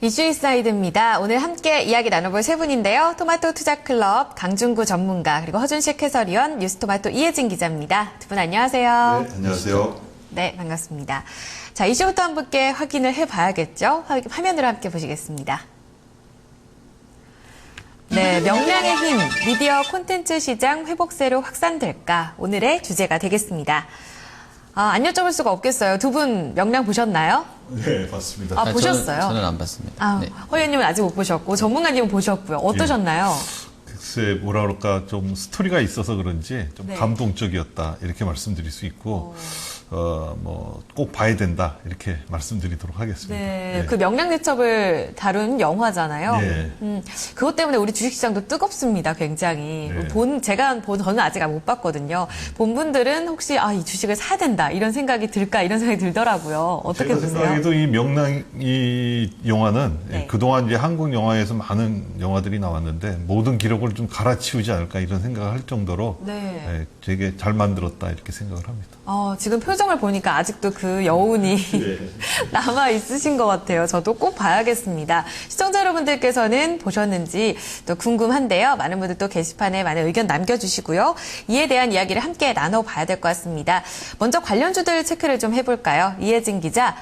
이슈인사이드입니다. 오늘 함께 이야기 나눠볼 세 분인데요. 토마토 투자클럽 강중구 전문가 그리고 허준식 해설위원 뉴스토마토 이혜진 기자입니다. 두 분 안녕하세요. 네, 안녕하세요. 네, 반갑습니다. 자, 이슈부터 함께 확인을 해봐야겠죠. 화면으로 함께 보시겠습니다. 네, 명량의 힘, 미디어 콘텐츠 시장 회복세로 확산될까? 오늘의 주제가 되겠습니다. 안 여쭤볼 수가 없겠어요. 두 분 명량 보셨나요? 네, 봤습니다. 아, 보셨어요? 저는 안 봤습니다. 네. 허 의원님은 아직 못 보셨고 전문가님은 보셨고요. 어떠셨나요? 글쎄, 뭐라 그럴까, 좀 스토리가 있어서 그런지 좀 네. 감동적이었다, 이렇게 말씀드릴 수 있고, 꼭 봐야 된다, 이렇게 말씀드리도록 하겠습니다. 네, 네. 그 명량대첩을 다룬 영화잖아요. 네. 그것 때문에 우리 주식시장도 뜨겁습니다, 굉장히. 네. 저는 아직 못 봤거든요. 본 분들은 혹시, 이 주식을 사야 된다, 이런 생각이 들까, 이런 생각이 들더라고요. 어떻게 제가 보세요? 생각해도 이 명랑 이 영화는 네. 그동안 이제 한국 영화에서 많은 영화들이 나왔는데 모든 기록을 좀 갈아치우지 않을까 이런 생각을 할 정도로 네. 되게 잘 만들었다 이렇게 생각을 합니다. 지금 표정을 보니까 아직도 그 여운이 남아 있으신 것 같아요. 저도 꼭 봐야겠습니다. 시청자 여러분들께서는 보셨는지 또 궁금한데요. 많은 분들 또 게시판에 많은 의견 남겨주시고요. 이에 대한 이야기를 함께 나눠봐야 될 것 같습니다. 먼저 관련주들 체크를 좀 해볼까요? 이혜진 기자,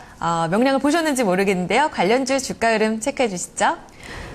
명량을 보셨는지 모르겠는데요. 관련주 주가 흐름 체크해 주시죠.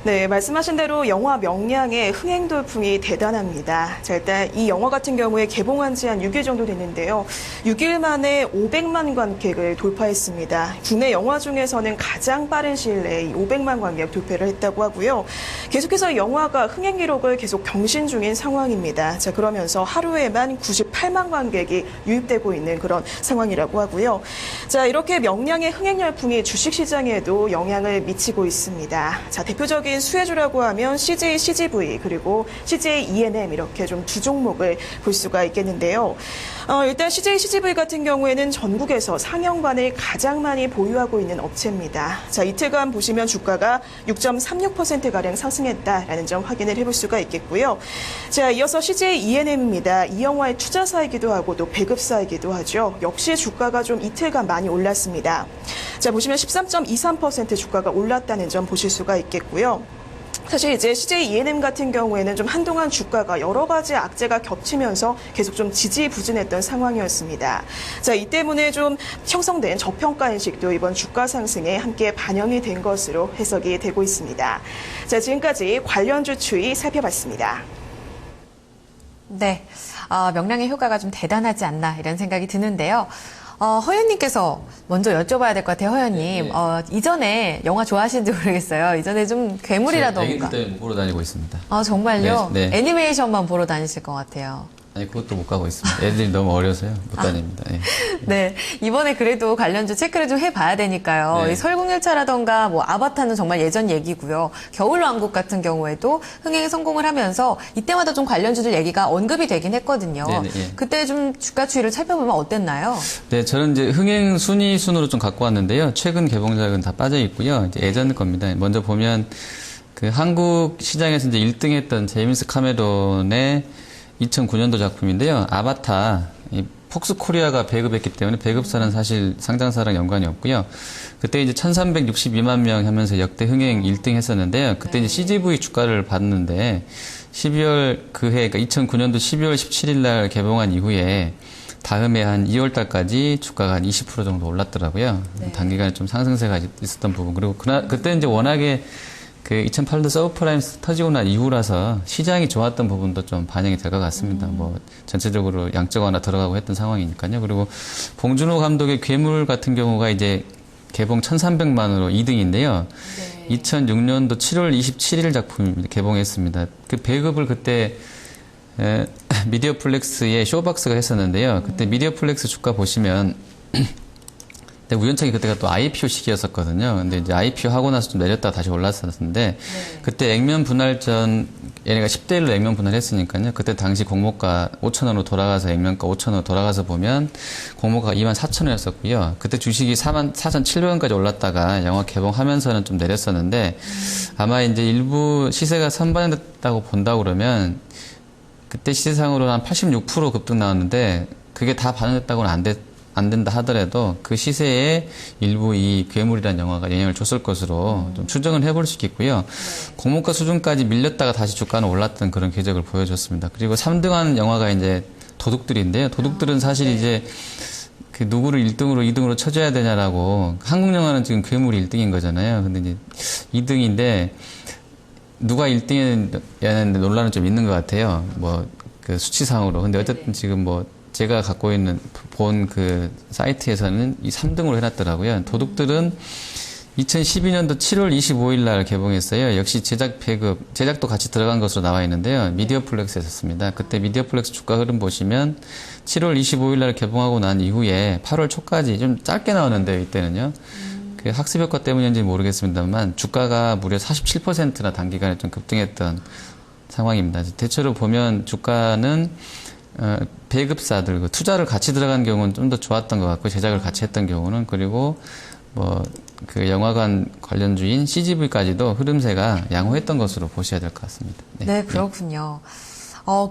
네, 말씀하신 대로 영화 명량의 흥행 돌풍이 대단합니다. 자, 일단 이 영화 같은 경우에 개봉한 지 한 6일 정도 됐는데요. 6일 만에 500만 관객을 돌파했습니다. 국내 영화 중에서는 가장 빠른 시일 내에 500만 관객 돌파를 했다고 하고요. 계속해서 영화가 흥행 기록을 계속 경신 중인 상황입니다. 자, 그러면서 하루에만 98만 관객이 유입되고 있는 그런 상황이라고 하고요. 자, 이렇게 명량의 흥행 열풍이 주식시장에도 영향을 미치고 있습니다. 자, 대표적인 수혜주라고 하면 CJ CGV 그리고 CJ ENM 이렇게 좀 두 종목을 볼 수가 있겠는데요. 일단 CJ CGV 같은 경우에는 전국에서 상영관을 가장 많이 보유하고 있는 업체입니다. 자, 이틀간 보시면 주가가 6.36%가량 상승했다라는 점 확인을 해볼 수가 있겠고요. 자, 이어서 CJ ENM입니다. 이 영화의 투자사이기도 하고 또 배급사이기도 하죠. 역시 주가가 좀 이틀간 많이 올랐습니다. 자, 보시면 13.23% 주가가 올랐다는 점 보실 수가 있겠고요. 사실 이제 CJ ENM 같은 경우에는 좀 한동안 주가가 여러 가지 악재가 겹치면서 계속 좀 지지부진했던 상황이었습니다. 자, 이 때문에 좀 형성된 저평가 인식도 이번 주가 상승에 함께 반영이 된 것으로 해석이 되고 있습니다. 자, 지금까지 관련주 추이 살펴봤습니다. 네, 명량의 효과가 좀 대단하지 않나 이런 생각이 드는데요. 허 의원님께서 먼저 여쭤봐야 될 것 같아요, 허 의원님. 이전에 영화 좋아하시는지 모르겠어요. 이전에 좀 괴물이라던가. 애기 때 못 보러 다니고 있습니다. 정말요? 네, 네. 애니메이션만 보러 다니실 것 같아요. 아니, 그것도 못 가고 있습니다. 애들이 너무 어려서요. 못 다닙니다. 예. 네, 이번에 그래도 관련주 체크를 좀 해봐야 되니까요. 네. 이 설국열차라던가 아바타는 정말 예전 얘기고요. 겨울왕국 같은 경우에도 흥행 성공을 하면서 이때마다 좀 관련주들 얘기가 언급이 되긴 했거든요. 네, 네, 예. 그때 좀 주가 추이를 살펴보면 어땠나요? 네, 저는 이제 흥행 순위 순으로 좀 갖고 왔는데요. 최근 개봉작은 다 빠져 있고요. 이제 예전 겁니다. 먼저 보면 그 한국 시장에서 이제 1등 했던 제임스 카메론의 2009년도 작품인데요. 아바타, 이 폭스코리아가 배급했기 때문에 배급사는 사실 상장사랑 연관이 없고요. 그때 이제 1362만 명 하면서 역대 흥행 1등 했었는데요. 그때 이제 CGV 주가를 봤는데 12월 그해, 그러니까 2009년도 12월 17일 날 개봉한 이후에 다음해 한 2월 달까지 주가가 한 20% 정도 올랐더라고요. 네. 단기간에 좀 상승세가 있었던 부분. 그리고 그때 이제 워낙에 그 2008년도 서브프라임 터지고 난 이후라서 시장이 좋았던 부분도 좀 반영이 될 것 같습니다. 전체적으로 양적 완화 들어가고 했던 상황이니까요. 그리고 봉준호 감독의 괴물 같은 경우가 이제 개봉 1,300만으로 2등인데요. 네. 2006년도 7월 27일 작품입니다. 개봉했습니다. 그 배급을 그때 미디어 플렉스의 쇼박스가 했었는데요. 그때 미디어 플렉스 주가 보시면 근데 우연찮게 그때가 또 IPO 시기였었거든요. 근데 이제 IPO 하고 나서 좀 내렸다가 다시 올랐었는데, 네. 그때 액면 분할 전, 얘네가 10대 1로 액면 분할했으니까요. 그때 당시 공모가 5,000원으로 돌아가서 액면가 5,000원으로 돌아가서 보면 공모가 24,000원이었었고요. 그때 주식이 44,700원까지 올랐다가 영화 개봉하면서는 좀 내렸었는데, 아마 이제 일부 시세가 선반영됐다고 본다고 그러면, 그때 시세상으로 한 86% 급등 나왔는데, 그게 다 반영됐다고는 안 안 된다 하더라도 그 시세에 일부 이 괴물이라는 영화가 영향을 줬을 것으로 좀 추정을 해볼 수 있겠고요. 공모가 수준까지 밀렸다가 다시 주가는 올랐던 그런 궤적을 보여줬습니다. 그리고 3등한 영화가 이제 도둑들인데요. 도둑들은 사실 이제 그 누구를 1등으로 2등으로 쳐줘야 되냐라고 한국 영화는 지금 괴물이 1등인 거잖아요. 근데 이제 2등인데 누가 1등이냐는 논란은 좀 있는 것 같아요. 뭐 그 수치상으로. 근데 어쨌든 지금 뭐 제가 갖고 있는 본 그 사이트에서는 이 3등으로 해놨더라고요. 도둑들은 2012년도 7월 25일 날 개봉했어요. 역시 제작도 같이 들어간 것으로 나와 있는데요. 미디어플렉스였습니다. 그때 미디어플렉스 주가 흐름 보시면 7월 25일 날 개봉하고 난 이후에 8월 초까지 좀 짧게 나오는데요. 이때는요. 그 학습 효과 때문인지 모르겠습니다만 주가가 무려 47%나 단기간에 좀 급등했던 상황입니다. 대체로 보면 주가는 배급사들, 그 투자를 같이 들어간 경우는 좀 더 좋았던 것 같고 제작을 같이 했던 경우는 그리고 뭐 그 영화관 관련주인 CGV까지도 흐름세가 양호했던 것으로 보셔야 될 것 같습니다. 네, 그렇군요.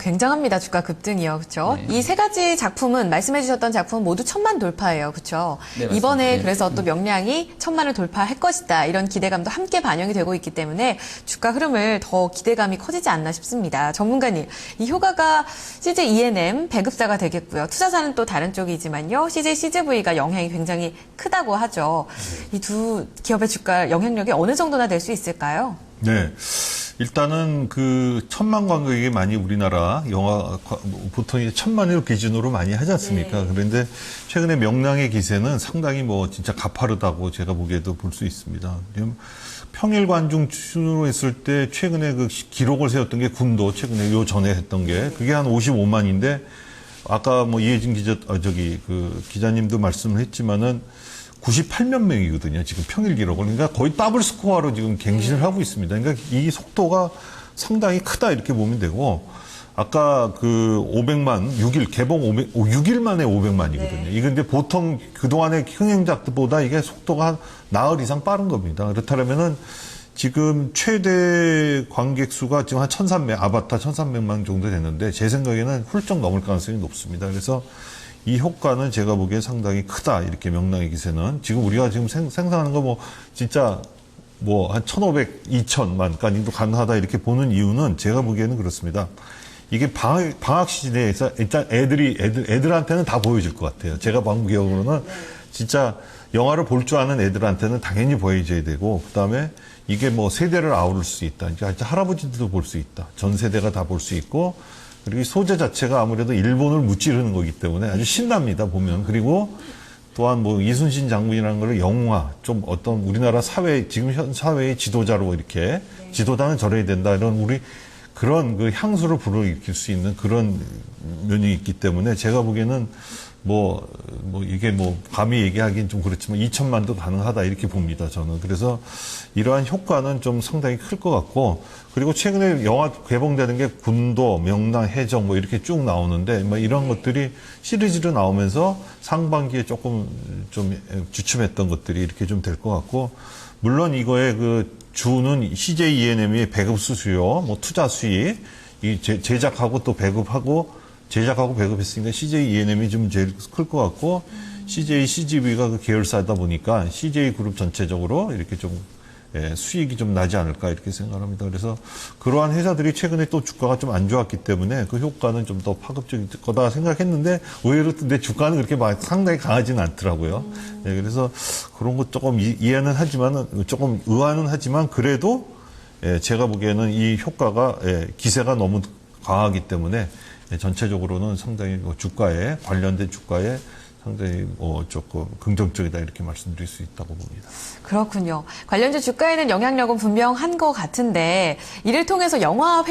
굉장합니다. 주가 급등이요. 그렇죠? 네. 이 세 가지 작품은 말씀해 주셨던 작품은 모두 1000만 돌파예요. 그렇죠? 네, 맞습니다. 이번에 네. 그래서 또 명량이 1000만을 돌파할 것이다. 이런 기대감도 함께 반영이 되고 있기 때문에 주가 흐름을 더 기대감이 커지지 않나 싶습니다. 전문가님, 이 효과가 CJ ENM 배급사가 되겠고요. 투자사는 또 다른 쪽이지만요. CJ CGV가 영향이 굉장히 크다고 하죠. 이 두 기업의 주가 영향력이 어느 정도나 될 수 있을까요? 네. 일단은 그 1000만 관객이 많이 우리나라 영화 보통 1000만을 기준으로 많이 하지 않습니까? 네. 그런데 최근에 명량의 기세는 상당히 뭐 진짜 가파르다고 제가 보기에도 볼 수 있습니다. 평일 관중 수준으로 했을 때 최근에 그 기록을 세웠던 게 군도 최근에 요 전에 했던 게 그게 한 55만인데 아까 뭐 이혜진 기자님도 말씀을 했지만은 98만 명이거든요. 지금 평일 기록을. 그러니까 거의 더블 스코어로 지금 갱신을 하고 있습니다. 그러니까 이 속도가 상당히 크다 이렇게 보면 되고 아까 그 500만 6일 개봉 6일 만에 500만이거든요. 이게 근데 보통 그동안의 흥행작보다 이게 속도가 한 나흘 이상 빠른 겁니다. 그렇다면은 지금 최대 관객 수가 지금 한 1300, 아바타 1300만 정도 됐는데 제 생각에는 훌쩍 넘을 가능성이 높습니다. 그래서 이 효과는 제가 보기에 상당히 크다. 이렇게 명랑의 기세는. 지금 우리가 지금 생산하는 거 뭐, 진짜 뭐, 한 1500, 2000만까지도 가능하다. 이렇게 보는 이유는 제가 보기에는 그렇습니다. 이게 방학 시즌에서 일단 애들한테는 다 보여줄 것 같아요. 제가 본 기억으로는 진짜 영화를 볼 줄 아는 애들한테는 당연히 보여줘야 되고, 그 다음에 이게 뭐 세대를 아우를 수 있다. 이제 할아버지들도 볼 수 있다. 전 세대가 다 볼 수 있고, 그리고 이 소재 자체가 아무래도 일본을 무찌르는 거기 때문에 아주 신납니다, 보면. 그리고 또한 뭐 이순신 장군이라는 걸 영화, 좀 어떤 우리나라 사회, 지금 현 사회의 지도자로 이렇게 지도자는 저래야 된다. 이런 우리 그런 그 향수를 불어일으킬 수 있는 그런 면이 있기 때문에 제가 보기에는 이게 감히 얘기하기는 좀 그렇지만 2천만도 가능하다 이렇게 봅니다, 저는. 그래서 이러한 효과는 좀 상당히 클 것 같고, 그리고 최근에 영화 개봉되는 게 군도, 명랑, 해적 뭐 이렇게 쭉 나오는데, 뭐 이런 것들이 시리즈로 나오면서 상반기에 조금 좀 주춤했던 것들이 이렇게 좀 될 것 같고, 물론 이거의 그 주는 CJ ENM의 배급 수수료, 뭐 투자 수익, 이 제작하고 또 제작하고 배급했으니까 CJ ENM이 좀 제일 클 것 같고, CJ CGV가 그 계열사다 보니까 CJ 그룹 전체적으로 이렇게 좀 수익이 좀 나지 않을까 이렇게 생각합니다. 그래서 그러한 회사들이 최근에 또 주가가 좀 안 좋았기 때문에 그 효과는 좀 더 파급적일 거다 생각했는데 의외로 내 주가는 그렇게 상당히 강하지는 않더라고요. 네, 그래서 그런 것 조금 이해는 하지만 조금 의아는 하지만 그래도 제가 보기에는 이 효과가 기세가 너무 강하기 때문에 전체적으로는 상당히 주가에 관련된 주가에 상당히 조금 긍정적이다 이렇게 말씀드릴 수 있다고 봅니다. 그렇군요. 관련주 주가에는 영향력은 분명한 것 같은데 이를 통해서 영화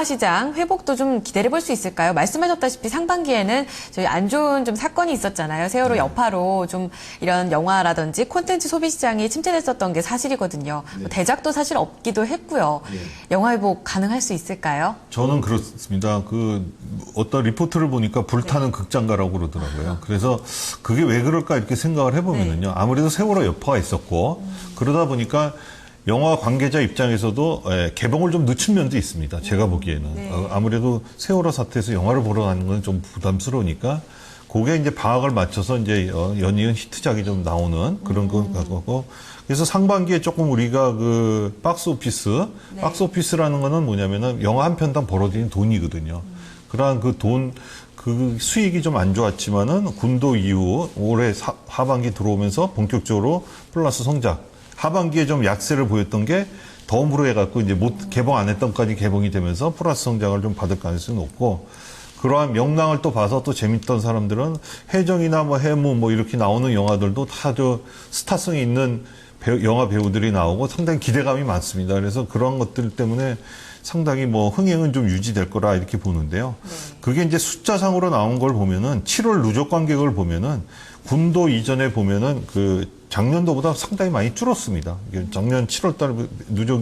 시장 회복도 좀 기대해 볼 수 있을까요? 말씀하셨다시피 상반기에는 저희 안 좋은 좀 사건이 있었잖아요. 세월호 여파로 좀 이런 영화라든지 콘텐츠 소비 시장이 침체됐었던 게 사실이거든요. 네. 대작도 사실 없기도 했고요. 네. 영화 회복 가능할 수 있을까요? 저는 그렇습니다. 어떤 리포트를 보니까 불타는 극장가라고 그러더라고요. 그래서 그게 왜 그럴까 이렇게 생각을 해보면요. 아무래도 세월호 여파가 있었고 그러다 보니까 영화 관계자 입장에서도 개봉을 좀 늦춘 면도 있습니다. 제가 보기에는. 아무래도 세월호 사태에서 영화를 보러 가는 건 좀 부담스러우니까 그게 이제 방학을 맞춰서 이제 연이은 히트작이 좀 나오는 그런 거고. 그래서 상반기에 조금 우리가 그 박스 오피스라는 거는 뭐냐면은 영화 한 편당 벌어들이는 돈이거든요. 그러한 그 돈, 그 수익이 좀 안 좋았지만은 군도 이후 올해 하반기 들어오면서 본격적으로 플러스 성장. 하반기에 좀 약세를 보였던 게 덤으로 해갖고 이제 개봉 안 했던 까지 개봉이 되면서 플러스 성장을 좀 받을 가능성이 높고, 그러한 명랑을 또 봐서 또 재밌던 사람들은 해적이나 뭐 해무 뭐 이렇게 나오는 영화들도 다 저 스타성이 있는 영화 배우들이 나오고 상당히 기대감이 많습니다. 그래서 그런 것들 때문에 상당히 뭐 흥행은 좀 유지될 거라 이렇게 보는데요. 그게 이제 숫자상으로 나온 걸 보면은 7월 누적 관객을 보면은 군도 이전에 보면은 그 작년도보다 상당히 많이 줄었습니다. 작년 7월 달 누적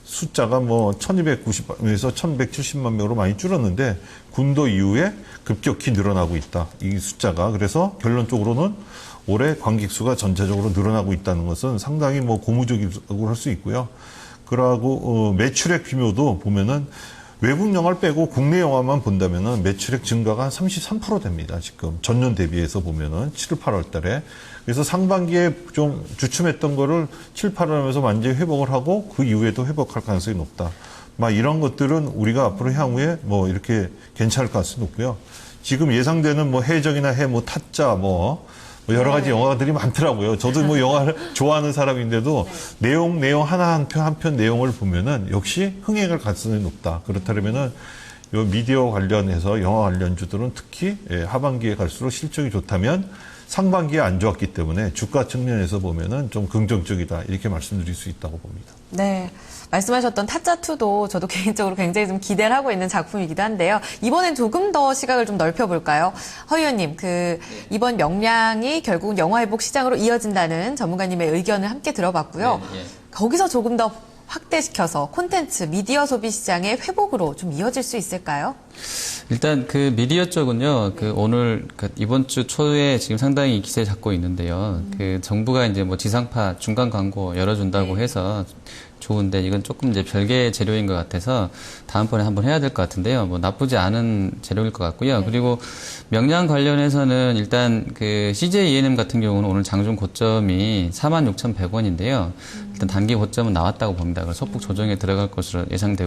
숫자가 뭐 1290에서 1170만 명으로 많이 줄었는데 군도 이후에 급격히 늘어나고 있다. 이 숫자가. 그래서 결론적으로는 올해 관객 수가 전체적으로 늘어나고 있다는 것은 상당히 뭐 고무적이라고 할 수 있고요. 그러고 매출액 규모도 보면은 외국 영화를 빼고 국내 영화만 본다면은 매출액 증가가 한 33% 됩니다. 지금 전년 대비해서 보면은 7월, 8월 달에. 그래서 상반기에 좀 주춤했던 거를 7, 8월 하면서 완전히 회복을 하고 그 이후에도 회복할 가능성이 높다. 막 이런 것들은 우리가 앞으로 향후에 뭐 이렇게 괜찮을 가능성이 높고요. 지금 예상되는 뭐 해적이나 해뭐 타짜 뭐 여러 가지 영화들이 많더라고요. 저도 뭐 영화를 좋아하는 사람인데도 내용 하나 한 편 내용을 보면은 역시 흥행할 가능성이 높다. 그렇다면은 요 미디어 관련해서 영화 관련주들은 특히 하반기에 갈수록 실적이 좋다면 상반기에 안 좋았기 때문에 주가 측면에서 보면은 좀 긍정적이다. 이렇게 말씀드릴 수 있다고 봅니다. 네. 말씀하셨던 타짜2도 저도 개인적으로 굉장히 좀 기대를 하고 있는 작품이기도 한데요. 이번엔 조금 더 시각을 좀 넓혀볼까요? 허 의원님, 이번 명량이 결국은 영화 회복 시장으로 이어진다는 전문가님의 의견을 함께 들어봤고요. 거기서 조금 더 확대시켜서 콘텐츠, 미디어 소비 시장의 회복으로 좀 이어질 수 있을까요? 일단 그 미디어 쪽은요, 오늘 이번 주 초에 지금 상당히 기세 잡고 있는데요. 정부가 이제 뭐 지상파 중간 광고 열어준다고 해서 좋은데 이건 조금 이제 별개의 재료인 것 같아서 다음번에 한번 해야 될 것 같은데요. 뭐 나쁘지 않은 재료일 것 같고요. 그리고 명량 관련해서는 일단 그 CJ ENM 같은 경우는 오늘 장중 고점이 46,100원인데요. 일단 단기 고점은 나왔다고 봅니다. 그래서 소폭 조정에 들어갈 것으로 예상을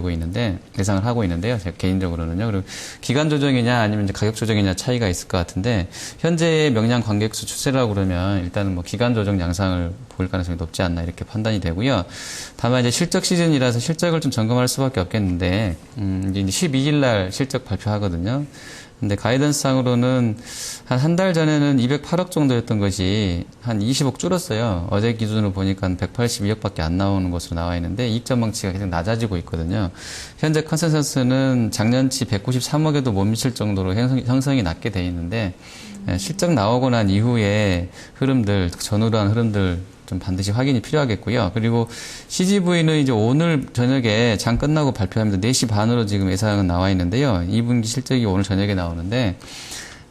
하고 있는데요. 제가 개인적으로는요. 그리고 기간 조정이냐 아니면 이제 가격 조정이냐 차이가 있을 것 같은데 현재의 명량 관객 수 추세라고 그러면 일단은 뭐 기간 조정 양상을 보일 가능성이 높지 않나 이렇게 판단이 되고요. 다만 이제 실적 시즌이라서 실적을 좀 점검할 수밖에 없겠는데 이제 12일 날 실적 발표하거든요. 근데 가이던스상으로는 한 달 전에는 208억 정도였던 것이 한 20억 줄었어요. 어제 기준으로 보니까 한 182억밖에 안 나오는 것으로 나와 있는데 이익 전망치가 계속 낮아지고 있거든요. 현재 컨센서스는 작년치 193억에도 못 미칠 정도로 형성이 낮게 돼 있는데 실적 나오고 난 이후에 흐름들, 전후한 흐름들 좀 반드시 확인이 필요하겠고요. 그리고 CGV는 이제 오늘 저녁에 장 끝나고 발표합니다. 4시 반으로 지금 예상은 나와 있는데요. 2분기 실적이 오늘 저녁에 나오는데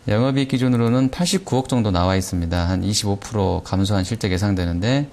영업이익 기준으로는 89억 정도 나와 있습니다. 한 25% 감소한 실적 예상되는데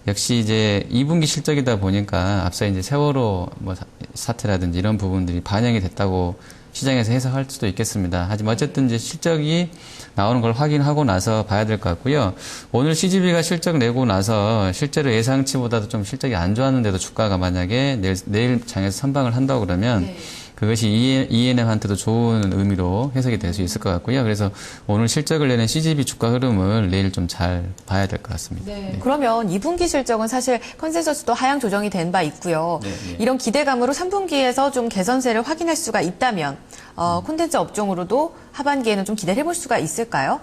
역시 이제 2분기 실적이다 보니까 앞서 이제 세월호 뭐 사태라든지 이런 부분들이 반영이 됐다고 시장에서 해석할 수도 있겠습니다. 하지만 어쨌든 이제 실적이 나오는 걸 확인하고 나서 봐야 될 것 같고요. 오늘 CGV가 실적 내고 나서 실제로 예상치보다도 좀 실적이 안 좋았는데도 주가가 만약에 내일 장에서 선방을 한다고 그러면 그것이 ENM한테도 좋은 의미로 해석이 될 수 있을 것 같고요. 그래서 오늘 실적을 내는 CGV 주가 흐름을 내일 좀 잘 봐야 될 것 같습니다. 네. 그러면 2분기 실적은 사실 컨센서스도 하향 조정이 된 바 있고요. 이런 기대감으로 3분기에서 좀 개선세를 확인할 수가 있다면 콘텐츠 업종으로도 하반기에는 좀 기대를 해볼 수가 있을까요?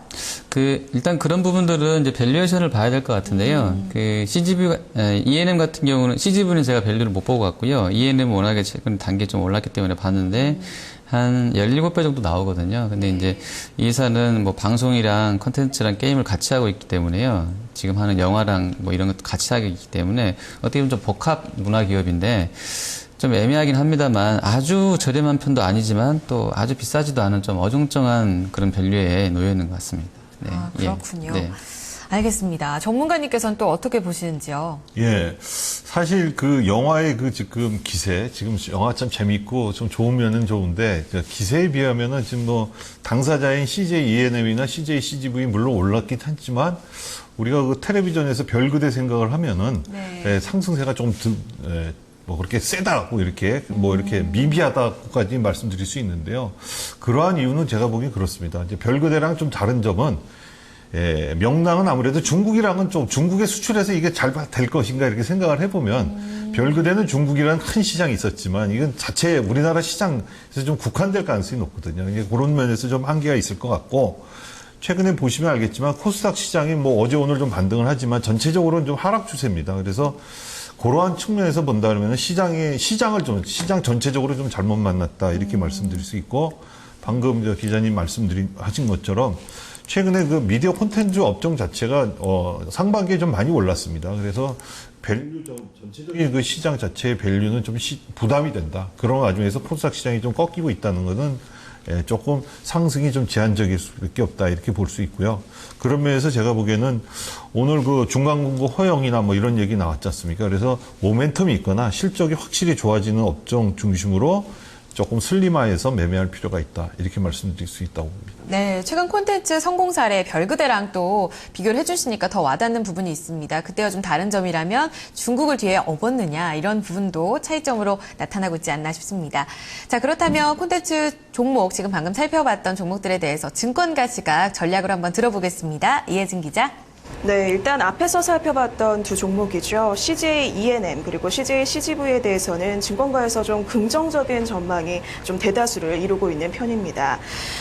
일단 그런 부분들은 이제 밸류에이션을 봐야 될 것 같은데요. CGV, ENM 같은 경우는, CGV는 제가 밸류를 못 보고 갔고요. ENM은 워낙에 최근 단계 좀 올랐기 때문에 봤는데, 한 17배 정도 나오거든요. 근데 이제 이 회사는 뭐 방송이랑 컨텐츠랑 게임을 같이 하고 있기 때문에요. 지금 하는 영화랑 뭐 이런 것도 같이 하고 있기 때문에 어떻게 보면 좀 복합 문화 기업인데, 좀 애매하긴 합니다만 아주 저렴한 편도 아니지만 또 아주 비싸지도 않은 좀 어중쩡한 그런 밸류에 놓여 있는 것 같습니다. 네. 그렇군요. 네. 알겠습니다. 전문가님께서는 또 어떻게 보시는지요? 예. 사실 그 영화의 그 지금 기세, 지금 영화 참 재밌고 좀 좋은 면은 좋은데, 기세에 비하면은 지금 뭐 당사자인 CJ ENM이나 CJ CGV 물론 올랐긴 했지만, 우리가 그 텔레비전에서 별그대 생각을 하면은, 네. 상승세가 좀 뭐 그렇게 세다고 이렇게 뭐 이렇게 미비하다고까지 말씀드릴 수 있는데요. 그러한 이유는 제가 보기엔 그렇습니다. 이제 별그대랑 좀 다른 점은, 명랑은 아무래도 중국이랑은 좀 중국에 수출해서 이게 잘 될 것인가 이렇게 생각을 해보면 별그대는 중국이라는 큰 시장이 있었지만 이건 자체 우리나라 시장에서 좀 국한될 가능성이 높거든요. 이게 그런 면에서 좀 한계가 있을 것 같고 최근에 보시면 알겠지만 코스닥 시장이 뭐 어제 오늘 좀 반등을 하지만 전체적으로는 좀 하락 추세입니다. 그래서 그러한 측면에서 본다면 시장 전체적으로 좀 잘못 만났다 이렇게 말씀드릴 수 있고 방금 기자님 하신 것처럼 최근에 그 미디어 콘텐츠 업종 자체가 상반기에 좀 많이 올랐습니다. 그래서 전체적인 그 시장 자체의 밸류는 좀 부담이 된다. 그런 와중에서 코스닥 시장이 좀 꺾이고 있다는 것은 조금 상승이 좀 제한적일 수밖에 없다 이렇게 볼 수 있고요. 그런 면에서 제가 보기에는 오늘 그 중간금고 허용이나 뭐 이런 얘기 나왔지 않습니까? 그래서 모멘텀이 있거나 실적이 확실히 좋아지는 업종 중심으로 조금 슬림화해서 매매할 필요가 있다. 이렇게 말씀드릴 수 있다고 봅니다. 네, 최근 콘텐츠 성공 사례 별그대랑 또 비교를 해주시니까 더 와닿는 부분이 있습니다. 그때와 좀 다른 점이라면 중국을 뒤에 업었느냐 이런 부분도 차이점으로 나타나고 있지 않나 싶습니다. 자, 그렇다면 콘텐츠 종목 지금 방금 살펴봤던 종목들에 대해서 증권가 시각 전략으로 한번 들어보겠습니다. 이혜진 기자. 네, 일단 앞에서 살펴봤던 두 종목이죠. CJ ENM 그리고 CJ CGV에 대해서는 증권가에서 좀 긍정적인 전망이 좀 대다수를 이루고 있는 편입니다.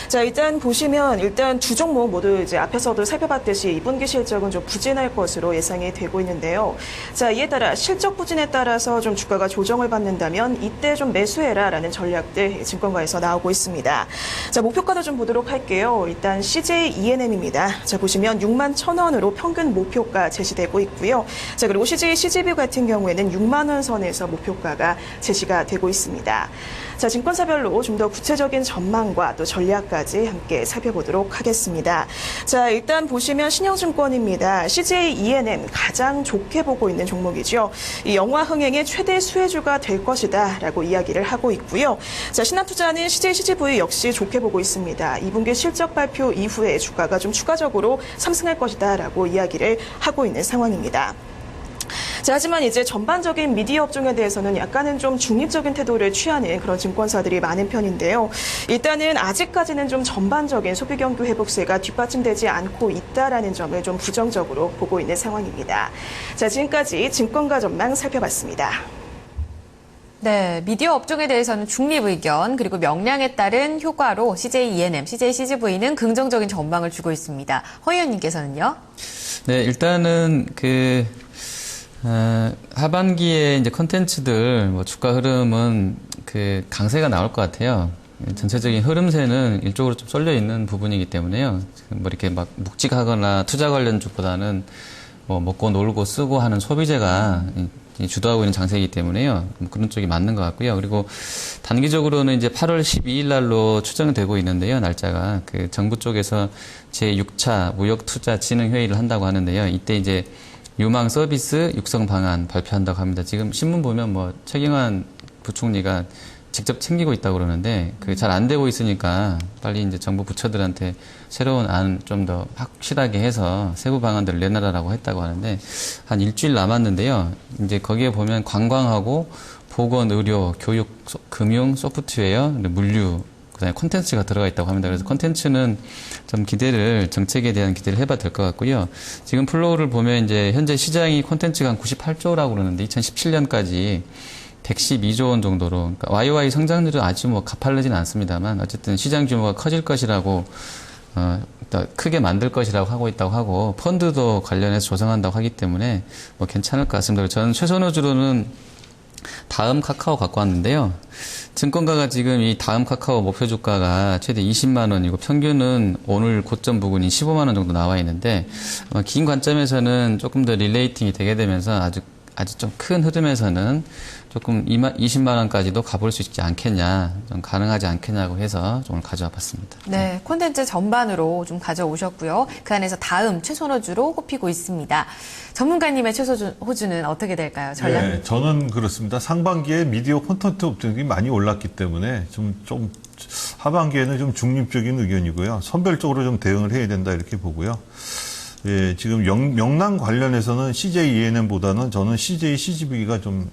자, 일단 보시면 두 종목 모두 이제 앞에서도 살펴봤듯이 2분기 실적은 좀 부진할 것으로 예상이 되고 있는데요. 자, 이에 따라 실적 부진에 따라서 좀 주가가 조정을 받는다면 이때 좀 매수해라라는 전략들 증권가에서 나오고 있습니다. 자, 목표가도 좀 보도록 할게요. 일단 CJ ENM입니다. 자, 보시면 6만 1,000원으로 평균 목표가 제시되고 있고요. 자, 그리고 CJ CGV 같은 경우에는 6만 원 선에서 목표가가 제시가 되고 있습니다. 자, 증권사별로 좀 더 구체적인 전망과 또 전략까지 함께 살펴보도록 하겠습니다. 자, 일단 보시면 신영증권입니다. CJ ENM 가장 좋게 보고 있는 종목이죠. 이 영화 흥행의 최대 수혜주가 될 것이다라고 이야기를 하고 있고요. 자, 신한투자는 CJ CGV 역시 좋게 보고 있습니다. 2분기 실적 발표 이후에 주가가 좀 추가적으로 상승할 것이다라고 이야기를 하고 있는 상황입니다. 자, 하지만 이제 전반적인 미디어 업종에 대해서는 약간은 좀 중립적인 태도를 취하는 그런 증권사들이 많은 편인데요. 일단은 아직까지는 좀 전반적인 소비 경기 회복세가 뒷받침되지 않고 있다라는 점을 좀 부정적으로 보고 있는 상황입니다. 자, 지금까지 증권가 전망 살펴봤습니다. 네, 미디어 업종에 대해서는 중립 의견 그리고 명량에 따른 효과로 CJ ENM, CJ CGV는 긍정적인 전망을 주고 있습니다. 허 의원님께서는요? 네, 일단은 하반기에 이제 컨텐츠들 뭐 주가 흐름은 강세가 나올 것 같아요. 전체적인 흐름세는 일쪽으로 좀 쏠려 있는 부분이기 때문에요. 뭐 이렇게 막 묵직하거나 투자 관련주보다는 뭐 먹고 놀고 쓰고 하는 소비재가 주도하고 있는 장세이기 때문에요. 그런 쪽이 맞는 것 같고요. 그리고 단기적으로는 이제 8월 12일 날로 추정되고 있는데요. 날짜가 정부 쪽에서 제6차 무역투자진흥회의를 한다고 하는데요. 이때 이제 유망 서비스 육성 방안 발표한다고 합니다. 지금 신문 보면 뭐 최경환 부총리가 직접 챙기고 있다고 그러는데 잘 안 되고 있으니까 빨리 이제 정부 부처들한테 새로운 안 좀 더 확실하게 해서 세부 방안들을 내놔라라고 했다고 하는데 한 일주일 남았는데요. 이제 거기에 보면 관광하고 보건, 의료, 교육, 금융, 소프트웨어, 물류 그다음에 콘텐츠가 들어가 있다고 합니다. 그래서 콘텐츠는 좀 정책에 대한 기대를 해봐야 될 것 같고요. 지금 플로우를 보면 이제 현재 시장이 콘텐츠가 한 98조라고 그러는데 2017년까지 112조 원 정도로, 그러니까 YOY 성장률은 아주 뭐 가팔르지는 않습니다만 어쨌든 시장 규모가 커질 것이라고 크게 만들 것이라고 하고 있다고 하고 펀드도 관련해서 조성한다고 하기 때문에 뭐 괜찮을 것 같습니다. 저는 최선호주로는 다음 카카오 갖고 왔는데요. 증권가가 지금 이 다음 카카오 목표 주가가 최대 20만 원이고 평균은 오늘 고점 부근이 15만 원 정도 나와 있는데 긴 관점에서는 조금 더 릴레이팅이 되게 되면서 아주 아주 좀 큰 흐름에서는 조금 20만 원까지도 가볼 수 있지 않겠냐, 좀 가능하지 않겠냐고 해서 좀 가져와 봤습니다. 네, 콘텐츠 전반으로 좀 가져오셨고요. 그 안에서 다음 최선호주로 꼽히고 있습니다. 전문가님의 최선호주는 어떻게 될까요? 전략? 네, 저는 그렇습니다. 상반기에 미디어 콘텐츠 업종이 많이 올랐기 때문에 좀 하반기에는 좀 중립적인 의견이고요. 선별적으로 좀 대응을 해야 된다 이렇게 보고요. 예, 지금 명랑 관련해서는 CJ ENM보다는 저는 CJ CGV가 좀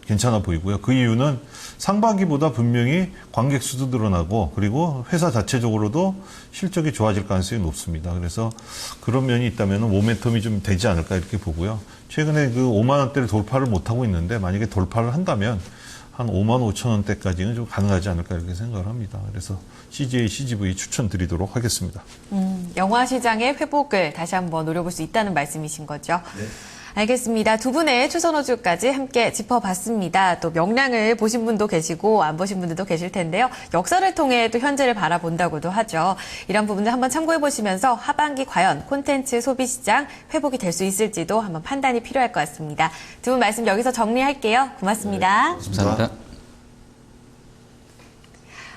괜찮아 보이고요. 그 이유는 상반기보다 분명히 관객 수도 늘어나고 그리고 회사 자체적으로도 실적이 좋아질 가능성이 높습니다. 그래서 그런 면이 있다면 모멘텀이 좀 되지 않을까 이렇게 보고요. 최근에 그 5만 원대를 돌파를 못하고 있는데 만약에 돌파를 한다면 한 5만 5천 원대까지는 좀 가능하지 않을까 이렇게 생각을 합니다. 그래서 CJ, CGV 추천드리도록 하겠습니다. 영화 시장의 회복을 다시 한번 노려볼 수 있다는 말씀이신 거죠? 네. 알겠습니다. 두 분의 최선호주까지 함께 짚어봤습니다. 또 명량을 보신 분도 계시고 안 보신 분들도 계실 텐데요. 역사를 통해 또 현재를 바라본다고도 하죠. 이런 부분들 한번 참고해보시면서 하반기 과연 콘텐츠 소비시장 회복이 될 수 있을지도 한번 판단이 필요할 것 같습니다. 두 분 말씀 여기서 정리할게요. 고맙습니다. 감사합니다.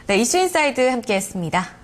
네, 이슈인사이드 함께했습니다.